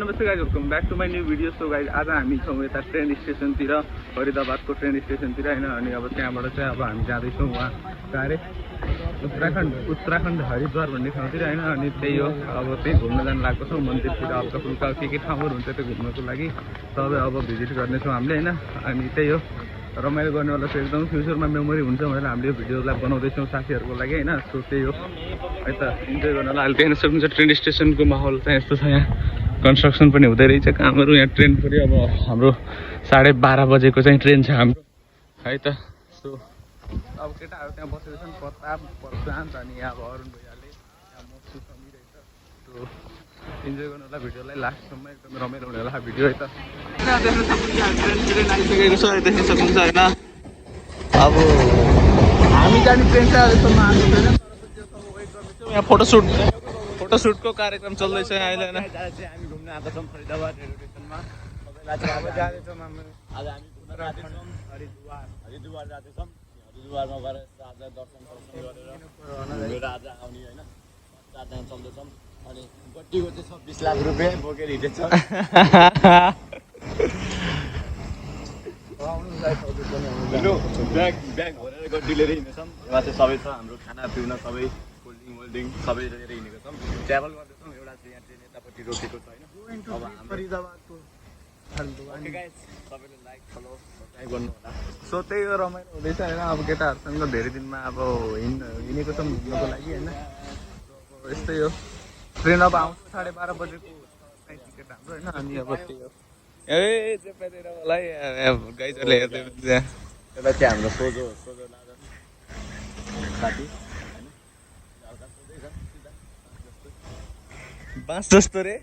नमस्ते guys, welcome back to my new video. So guys आज हामी छौँ यता ट्रेन स्टेसनतिर, फरिदाबादको ट्रेन स्टेसनतिर होइन। अनि अब त्यहाँबाट चाहिँ अब हामी जाँदैछौँ वहाँ अरे उत्तराखण्ड हरिद्वार भन्ने ठाउँतिर होइन। अनि त्यही हो, अब त्यही घुम्न जानु लागेको छौँ मन्दिरतिर। हल्का फुल्का के ठाउँहरू हुन्छ त्यो घुम्नको लागि सबै अब भिजिट गर्नेछौँ हामीले होइन। अनि त्यही हो, रमाइलो गर्नेवाला चाहिँ एकदम फ्युचरमा मेमोरी हुन्छ भनेर हामीले भिडियोलाई बनाउँदैछौँ साथीहरूको लागि होइन। सो त्यही हो है त, इन्जोय गर्नलाई अहिले देख्न सक्नुहुन्छ ट्रेन स्टेसनको माहौल चाहिँ यस्तो छ। यहाँ कन्स्ट्रक्सन पनि हुँदै रहेछ, कामहरू। यहाँ ट्रेन फेरि अब हाम्रो 12:30 बजेको चाहिँ ट्रेन छ हाम्रो है त। सो अब केटाहरू त्यहाँ बसेको छन्, प्रताप, प्रशान्त अनि यहाँ अब अरुण भैयाले यहाँ मसु समिरहेछ। सो इन्जोय गर्नुलाई भिडियोलाई लास्टसम्म एकदम रमाइलो हुनेवाला भिडियो है त। देख्न सक्नुहुन्छ ट्रेन आइसकेको छ, देख्न सक्नुहुन्छ होइन। अब हामी जाने ट्रेन चाहिँ अहिलेसम्म आएको छैन, यहाँ फोटोसुटको कार्यक्रम चल्दैछ अहिले होइन। हामी घुम्न आएको छौँ फरिदाबाद रेलवे स्टेसनमा। सबैलाई अब जाँदैछौँ हामी। आज हामी घुम्न जाँदैछौँ हरिद्वार जाँदैछौँ। हरिद्वारमा गएर आज दर्शन गरेर आज आउने होइन। 4 जना चल्दैछौँ। अनि गड्डीको चाहिँ 26 लाख रुपियाँ बोकेर हिँडेछ। ब्याग भरेर गड्डी लिएर हिँड्दैछौँ। यहाँ चाहिँ सबै छ, हाम्रो खाना पिउन सबै कोल्ड ड्रिङ्क सबै लिएर हिँडेको छौँ। ट्राभल गर्दैछौँ। एउटा चाहिँ यहाँ ट्रेन यतापट्टि रोकेको छ होइन। अब फरिदाबादको सबैले लाइक फलो सब्सक्राइब गर्नु होला। सो त्यही हो, रमाइलो हुँदैछ होइन। अब केटाहरूसँग धेरै दिनमा अब हिँडेको छौँ घुम्नको लागि होइन। यस्तै हो, ट्रेन अब आउँछ 12:30 बजेको टिकट हाम्रो होइन। अनि अब त्यही हो, ए चेपाइदिएर मलाई गाइजहरूले हेर्दै हुन्छ। एउटा चाहिँ हाम्रो सोझो साथी बाँस जस्तो रे,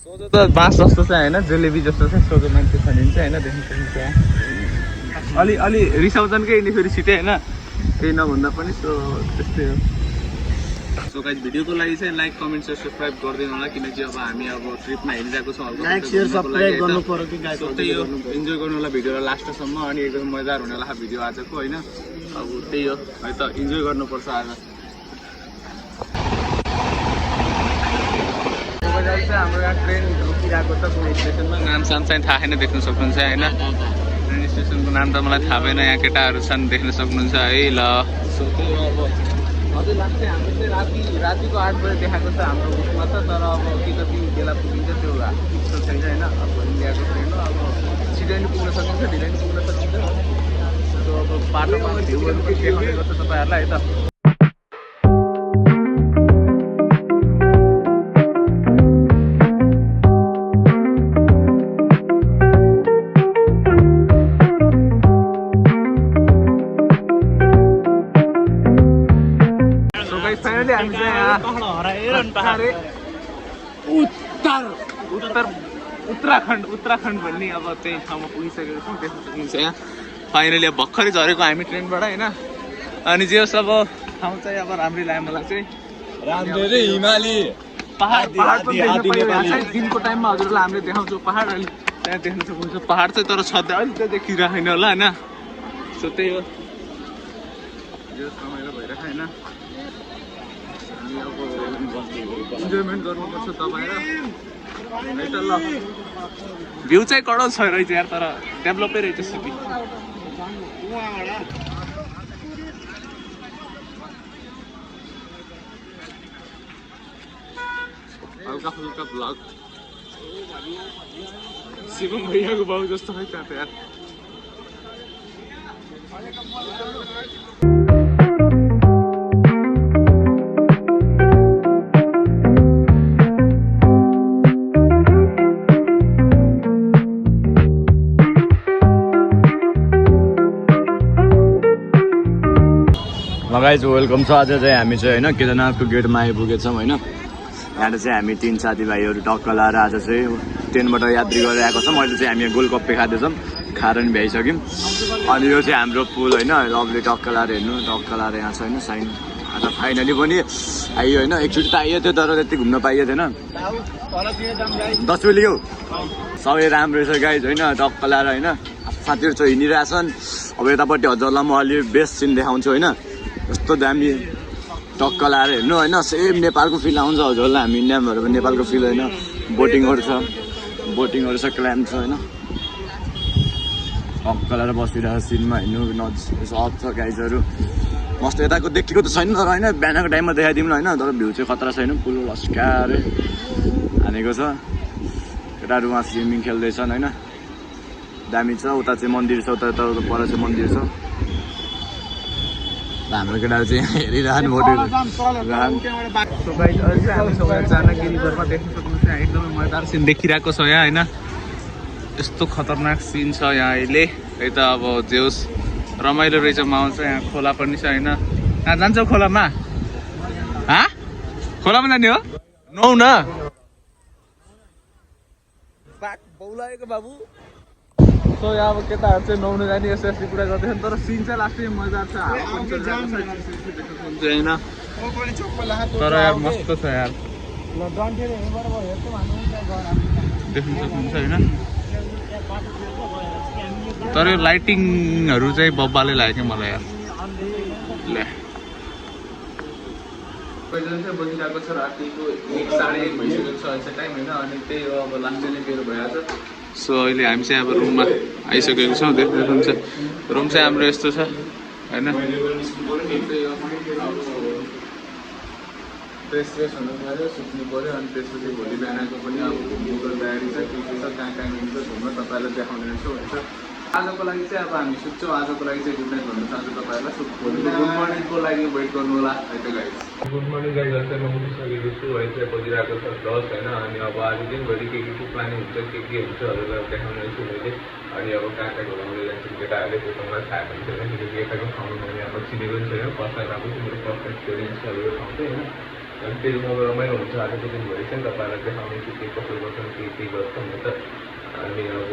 सोझो त बाँस जस्तो चाहिँ होइन, जलेबी जस्तो चाहिँ सोझो मान्छे छनिन्छ होइन। देख्नु सक्नुहुन्छ अलि रिसाउँछन् कि यिनी फेरि छिटै होइन, केही नभन्दा पनि। सो त्यस्तै हो। सो गाइज भिडियोको लागि चाहिँ लाइक कमेन्ट सेयर सब्सक्राइब गरिदिनु होला, किनकि अब हामी अब ट्रिपमा हिँडिरहेको छौँ। लाइक सेयर सब्सक्राइब गर्नु पर्यो कि गाइज। त्यही हो, इन्जोय गर्नु होला भिडियोलाई लास्टसम्म। अनि एकदम मजादार हुनेवाला भिडियो आजको होइन। अब त्यही हो है त, इन्जोय गर्नुपर्छ आज। हाम्रो यहाँ ट्रेन रोकिरहेको छ कुनै स्टेसनमा, नाम साम चाहिँ थाहा छैन, देख्न सक्नुहुन्छ होइन। ट्रेन स्टेसनको नाम त मलाई थाहा भएन। यहाँ केटाहरू छन्, देख्न सक्नुहुन्छ है ल। सो त्यही हो, अब अझै लाग्छ हाम्रो चाहिँ रातिको 8 बजे देखाएको छ हाम्रो उसमा छ। तर अब कति बेला पुगिन्छ त्यो फिक्स छैन होइन। अब इन्डियाको ट्रेन हो, अब छिटै नि पुग्न सकिन्छ, ढिलै नि पुग्न सकिन्छ। सो अब बाटोमा भ्यूहरू पनि देखाउने गर्छ तपाईँहरूलाई है त। हामी चाहिँ उत्तराखण्ड भन्ने अब त्यही ठाउँमा पुगिसकेको छौँ, देख्न सक्नुहुन्छ। यहाँ फाइनली अब भर्खरै झरेको हामी ट्रेनबाट होइन। अनि जे होस्, अब ठाउँ चाहिँ अब राम्रै लाग्यो मलाई चाहिँ। हिमाली पहाड पनि देख्न पाइयो दिनको टाइममा हजुरलाई हामीले देखाउँछौँ पहाड। अहिले त्यहाँ देख्न सक्नुहुन्छ पहाड चाहिँ, तर छँदै अहिले त देखिरहेको छैन होला होइन। सो त्यही हो, रमाइलो भइरहेको होइन। इन्जोयमेन्ट गर्नुपर्छ तपाईँ है त ल। भ्यू चाहिँ कडो छ रहेछ यार, तर डेभलपै रहेछ सिटी। हल्का फुल्का भ्लग शिवम भैयाको बाउ जस्तो है त्यहाँ त यार। गाइज वेलकम छ। आज चाहिँ हामी चाहिँ होइन केदारनाथको गेटमा आइपुगेछौँ होइन। यहाँबाट चाहिँ हामी 3 साथीभाइहरू टक्क लाएर आज चाहिँ ट्रेनबाट यात्री गरेर आएको छौँ। अहिले चाहिँ हामी गोलगप्पे खाँदैछौँ, खाएर नि भ्याइसक्यौँ। अनि यो चाहिँ हाम्रो पुल होइन, लभली टक्क लाएर हेर्नु, टक्क लाएर यहाँ छ होइन साइन। आज फाइनली पनि आइयो होइन। एकचोटि त आइयो थियो, तर त्यति घुम्न पाइयो थिएन। 10 बेलिको सबै राम्रो छ गाइज होइन। टक्क लाएर होइन साथीहरू चाहिँ हिँडिरहेछन्। अब यतापट्टि हजुरलाई म अलि बेस्ट सिन देखाउँछु होइन। यस्तो दामी टक्क लाएर हेर्नु होइन सेम नेपालको फिल आउँछ हजुरलाई हामी इन्डियामा भएर पनि नेपालको फिल होइन बोटिङहरू छ क्ल्याम्प छ होइन टक्क लाएर बसिरहेको सिनमा हिँड्नु सब छ गाइजहरू मस्त यताको देखेको त छैन तर होइन बिहानको टाइममा देखाइदिउँ न होइन तर भ्यू चाहिँ खतरा छैन पुल लस्काएर हानेको छ केटाहरू उहाँ स्विमिङ खेल्दैछन् होइन दामी छ उता चाहिँ मन्दिर छ उता पर चाहिँ मन्दिर छ हाम्रो केटाहरू चाहिँ हेरिरहनु जानकी रिभरमा देख्न सक्नुहुन्छ यहाँ एकदमै मजादार सिन देखिरहेको छ यहाँ होइन यस्तो खतरनाक सिन छ यहाँ अहिले यता अब जे होस् रमाइलो रहेछ माहौल छ यहाँ खोला पनि छ होइन कहाँ जान्छौ खोलामा खोलामा जाने हो नौ न बौलाएको बाबु सो यहाँ अब केटाहरू चाहिँ नुहाउनु जाने यस्तो यस्तो कुरा गर्दैछन् तर सिन चाहिँ लास्टै मजा छ होइन तर यार मस्त छ यार देख्नु सक्नुहुन्छ होइन तर यो लाइटिङहरू चाहिँ बब्बाले लाग्यो मलाई यार ले चाहिँ बजिरहेको छ रातिको 1:30 भइसकेको छ अहिले टाइम होइन अनि त्यही हो अब लास्ट नै बेरो भइहाल्छ सो अहिले हामी चाहिँ अब रुममा आइसकेको छौँ देख्नुहुन्छ रुम चाहिँ हाम्रो यस्तो छ होइन फ्रेस हुनु पऱ्यो सुत्नु पऱ्यो अनि त्यसपछि भोलि बिहानको पनि अब घुम्नुको तयारी छ के छ कहाँ कहाँ हुन्छ घुम्न तपाईँलाई देखाउने रहेछौँ हुन्छ आजको लागि चाहिँ अब हामी सुत्छौँ आजको लागि चाहिँ गुड नाइट भन्न चाहन्छु तपाईँहरूलाई भोलिको गुड मर्निङको लागि वेट गर्नु होला है त गाइस गुड मर्निङ गाइस चाहिँ म उठिसकेको छु अहिले चाहिँ बजिरहेको छ 10 होइन अनि अब आज दिनभरि के प्लानिङ हुन्छ के हुन्छ हरूलाई देखाउने छु मैले अनि अब कहाँ कहाँ घुमाउने जान्छु केटाहरूले त्यसमा थाहा पनि छैन किनकि यताको ठाउँ मैले अब चिनेको पनि छैन फर्स्ट टाइम आएको छु मेरो फर्स्ट एक्सपिरियन्स छ यो ठाउँ चाहिँ होइन अनि त्यही म रमाइलो हुन्छ आजको दिनभरि चाहिँ तपाईँहरूलाई देखाउने छु के कसो गर्छन् के गर्छन् त अनि अब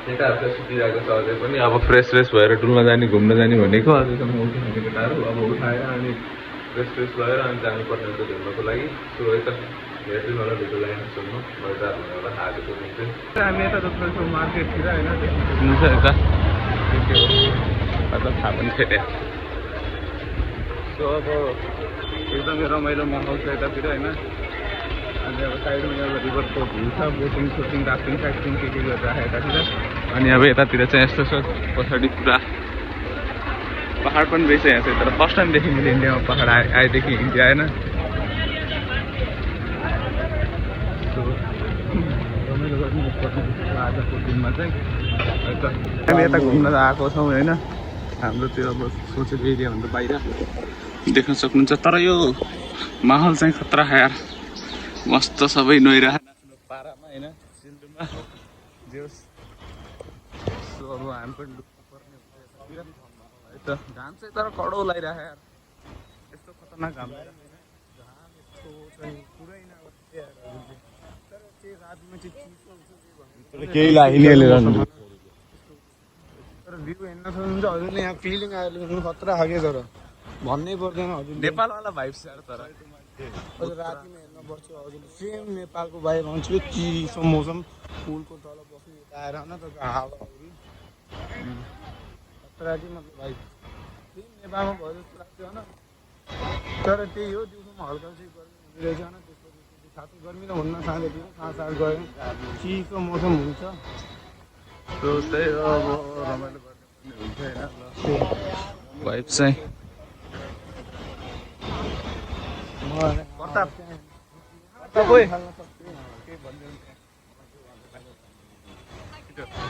केटाहरू चाहिँ सुतिरहेको छ अझै पनि अब फ्रेस भएर डुल्न जाने घुम्न जाने भनेको अझैसम्म उठ्ने केटाहरू अब उठाएर अनि फ्रेस भएर अनि जानुपर्ने हुन्छ घुम्नको लागि सो यता हेर्छु होला भिडियो लाइनसम्म मजा होला आजको दिन चाहिँ हामी यता जस्तो मार्केटतिर होइन हुन्छ यता मतलब थाहा पनि छैन सो अब एकदमै रमाइलो माहौल छ यतातिर होइन अनि अब साइडमा अब रिभरको भ्यू छ बोटिङ सुटिङ राफ्टिङ साइटिङ के गरेर यतातिर अनि अब यतातिर चाहिँ यस्तो छ पछाडि पुरा पहाड पनि रहेछ यहाँ चाहिँ तर फर्स्ट टाइम देखेँ मैले इन्डियामा पहाड आएदेखि इन्डिया होइन रमाइलो गर्नु आजको दिनमा चाहिँ हामी यता घुम्न आएको छौँ होइन हाम्रो त्यो अब सोचेको एरियाभन्दा बाहिर देख्न सक्नुहुन्छ तर यो माहौल चाहिँ खतरा यार मस्त सबै नुहाइरहेको पारामा होइन सिलडुमा जेस सो अब हामी पनि डुब्नु पर्ने हुन्छ घाम चाहिँ तर कडो लगाइरहेको यार यस्तो खतरनाक घाम केही लाग्ने तर भ्यू हेर्न सक्नुहुन्छ हजुरले यहाँ फिलिङ आयो खतरा खाके तर भन्नै पर्दैन हजुर नेपालवाला भाइब्स यार तर हजुर रातिमा हेर्न पर्छ हजुरले सेम नेपालको भाइब आउँछ चिसो मौसम पुलको तल बस्नु यता आएर होइन त हावाहरू खतरा कि मतलब भाइ सेम नेपालमा भयो जस्तो लाग्छ होइन तर त्यही हो दिउँसोमा हल्का चाहिँ गर्मी हुँदो रहेछ होइन त्यसपछि खासै गर्मी त हुन्न साँझतिर साँझ गयो चिसो मौसम हुन्छ सो त्यही हो अब रमाइलो गर्ने पनि हुन्छ होइन भाइब चाहिँ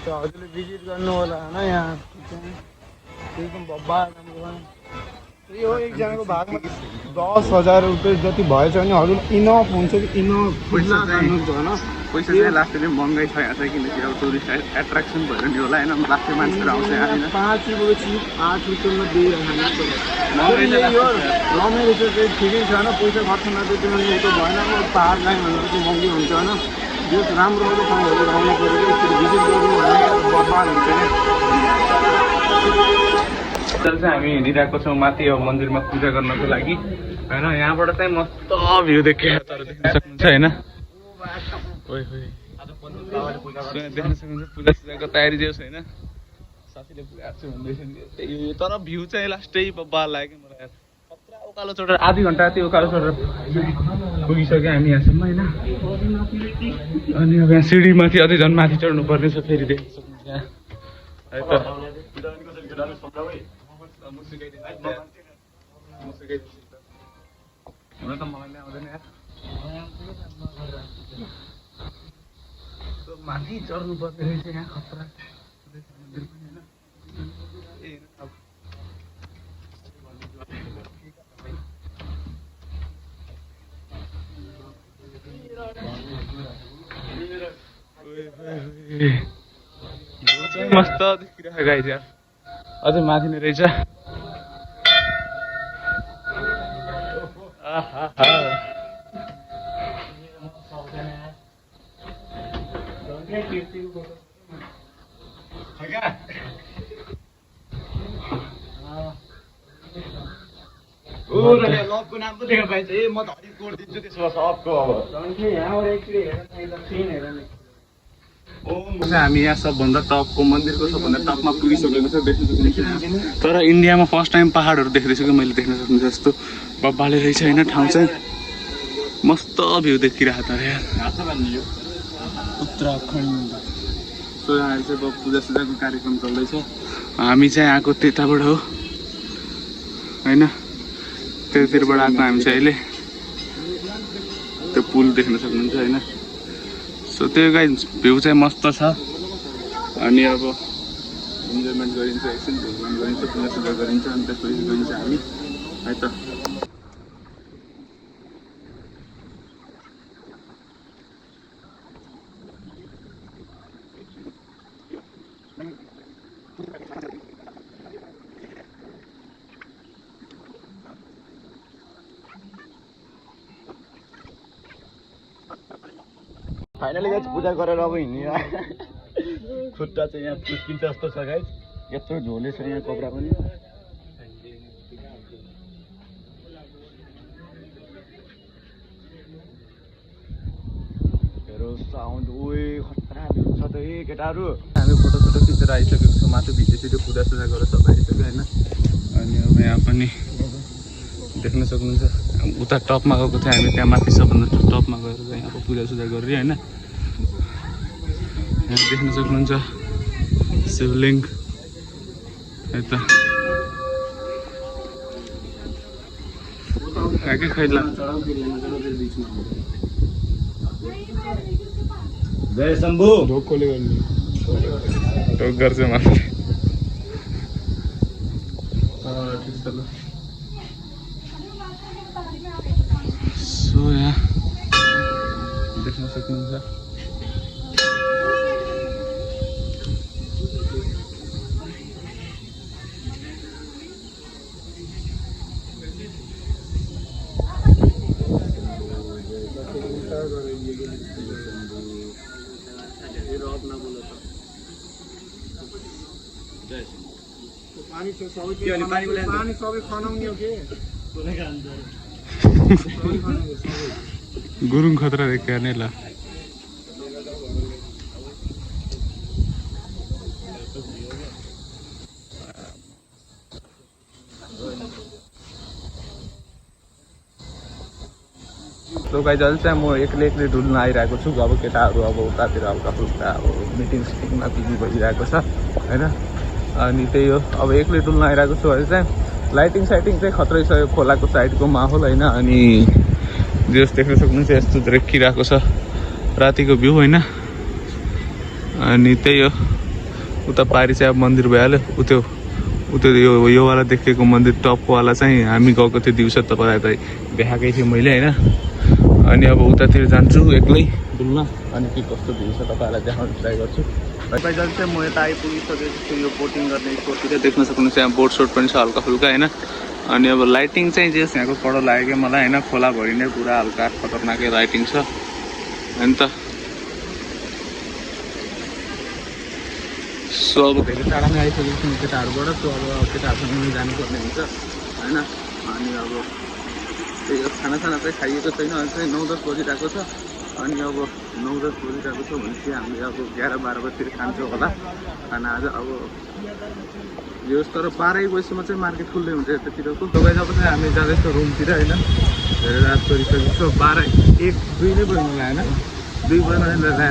हजुरले भिजिट गर्नु होला होइन यहाँ एकदम बब्बा त्यही हो एकजनाको भागमा 10,000 रुपियाँ जति भएछ भने हजुर इनफ हुन्छ कि इनफ पैसा जान्नुहुन्छ होइन पैसा चाहिँ लास्टै महँगै छ यहाँ चाहिँ किनकि अब टुरिस्ट एट्र्याक्सन भएर नि होला होइन लास्टै मान्छेहरू आउँछ यहाँ होइन 5 रुपियाँको चिज 8 रुपियाँमा दिइरहेको रमाइलो चाहिँ ठिकै छ होइन पैसा खर्च नदिएको भने उतो भएन पहाड लाइन भनेर चाहिँ महँगी हुन्छ होइन जो राम्रो ठाउँहरू आउनु पऱ्यो एकचोटि भिजिट गर्नु भने बर्बाद हुन्छ चाहिँ हामी हिँडिरहेको छौँ माथि अब मन्दिरमा पूजा गर्नको लागि होइन यहाँबाट चाहिँ मस्त भ्यू देखेँ तर देख्न सक्नुहुन्छ होइन देख्न सक्नुहुन्छ पूजाको तयारी जे होइन साथीले पुगाएको छु भन्दैछ नि तर भ्यू चाहिँ लास्टै बब्बा लाग्यो मलाई खतरा उकालो चढेर आधी घन्टा त्यो उकालो चढेर पुगिसक्यो हामी यहाँसम्म होइन। अनि अब यहाँ सिँढीमाथि अझै झन् माथि चढ्नु पर्ने छ फेरि देख्न सक्नुहुन्छ यहाँ है त। हुन त मलाई नै आउँदैन यार, माथि चढ्नु पर्ने रहेछ यहाँ खतरा मन्दिर पनि होइन। मस्त देखिरहेको गाइज यार, अझै माथि नै रहेछ। लभको नाम पो देख्न पाइन्छ। ए म त हरि कोड दिन्छु त्यसो भए सबको। अब हामी यहाँ सबभन्दा टपको मन्दिरको सबभन्दा टपमा पुगिसकेको छ, देख्न सक्नुहुन्छ। तर इन्डियामा फर्स्ट टाइम पहाडहरू देख्दैछु कि मैले, देख्न सक्नुहुन्छ जस्तो बब्बाले रहेछ होइन। ठाउँ चाहिँ मस्त भ्यू देखिरहेको त यार, उत्तराखण्ड। सो यहाँ चाहिँ अब पूजासुजाको कार्यक्रम चल्दैछ। हामी चाहिँ आएको त्यताबाट हो होइन, त्यतातिरबाट आएको हामी चाहिँ अहिले। त्यो पुल देख्न सक्नुहुन्छ होइन। सो त्यो गाइस भ्यू चाहिँ मस्त छ। अनि अब इन्जोयमेन्ट गरिन्छ, एकछिन भ्युजमेन्ट गरिन्छ, पूजासुजा गरिन्छ, अनि त्यसपछि गइन्छ हामी है त। फाइनली गाइस पूजा गरेर अब हिँड्ने। खुट्टा चाहिँ यहाँ पुस्किन्छ जस्तो छ गाइस, यत्रो झोले छ यहाँ कपडा पनि। हेरो साउन्ड ओए खतरा छ त ए केटाहरू। हामी फोटोसोटो खिचेर आइसकेको छौँ, माथि भिडियो पूजासुजा गरेर सब आइसक्यो होइन। अनि अब यहाँ पनि देख्न सक्नुहुन्छ उता टपमा गएको थियो हामी, त्यहाँ माथि सबभन्दा टपमा गएर चाहिँ अब पूजासुजा गरेर होइन। यहाँ देख्न सक्नुहुन्छ शिवलिङ्ग है त। के खैला जय शम्भु ढोकोले गर्ने ढोक गर्छ माथि। ठिक छ ल। सो यहाँ देख्न सक्नुहुन्छ पानी सबै खनाउने हो के गुरुङ खतरा देखा नै ल। सो गाइस अहिले चाहिँ म एक्लै डुल्न आइरहेको छु। अब केटाहरू अब उतातिर हल्का फुल्का अब मिटिङ सिटिङमा बिजी भइरहेको छ होइन। अनि त्यही हो, अब एक्लै डुल्न आइरहेको छु। अहिले चाहिँ लाइटिङ साइटिङ चाहिँ खत्रै छ यो खोलाको साइडको माहौल होइन। अनि जस देख्न सक्नुहुन्छ यस्तो देखिरहेको छ रातिको भ्यू होइन। अनि त्यही हो, उता पारि चाहिँ अब मन्दिर भइहाल्यो। उत्यो योवाला देखेको मन्दिर टपवाला चाहिँ हामी गएको थियो दिउँसो, तपाईँलाई त देखाएकै थियो मैले होइन। अनि अब उतातिर जान्छु एक्लै डुल्न, अनि के कस्तो भ्यू छ तपाईँहरूलाई देखाउन ट्राई गर्छु। जहिले चाहिँ म यता आइपुगिसकेको छु यो बोटिङ गर्ने स्पोटतिर। देख्न सक्नुहुन्छ यहाँ बोट सोट पनि छ हल्का फुल्का होइन। अनि अब लाइटिङ चाहिँ जे यहाँको कडो लाग्यो मलाई होइन। खोलाभरि नै पुरा हल्का खतरनाकै लाइटिङ छ होइन त। सो अब धेरै टाढामै आइसकेको छु केटाहरूबाट। सो अब केटाहरूसँग जानुपर्ने हुन्छ होइन। अनि अब त्यही हो, खानासाना चाहिँ खाइएको छैन, अहिले चाहिँ 9-10 बजिरहेको छ। अनि अब 9-10 बजिरहेको छ भनेपछि हामीले अब 11-12 बजीतिर खान्छौँ होला खाना आज। अब यो तर 12 बजीसम्म चाहिँ मार्केट खुल्दै हुन्छ यतातिरको। तपाईँ जब चाहिँ हामी जाँदैछौँ रुमतिर होइन, धेरै रात परिसकेको छ, 12-1-2 नै बज्नु होइन, 2 बज्न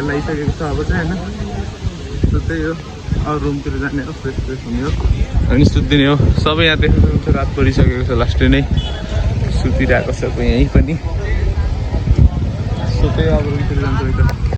लागिसकेको छ अब चाहिँ होइन। सो त्यही हो, अब रुमतिर जाने हो, फ्रेस हुने हो अनि सुत्दिने हो। सबै यहाँ देख्नु सक्नुहुन्छ रात परिसकेको छ, लास्टै नै सुतिरहेको छ यहीँ पनि। सो त्यही अब रुमतिर जान्छ एकदम।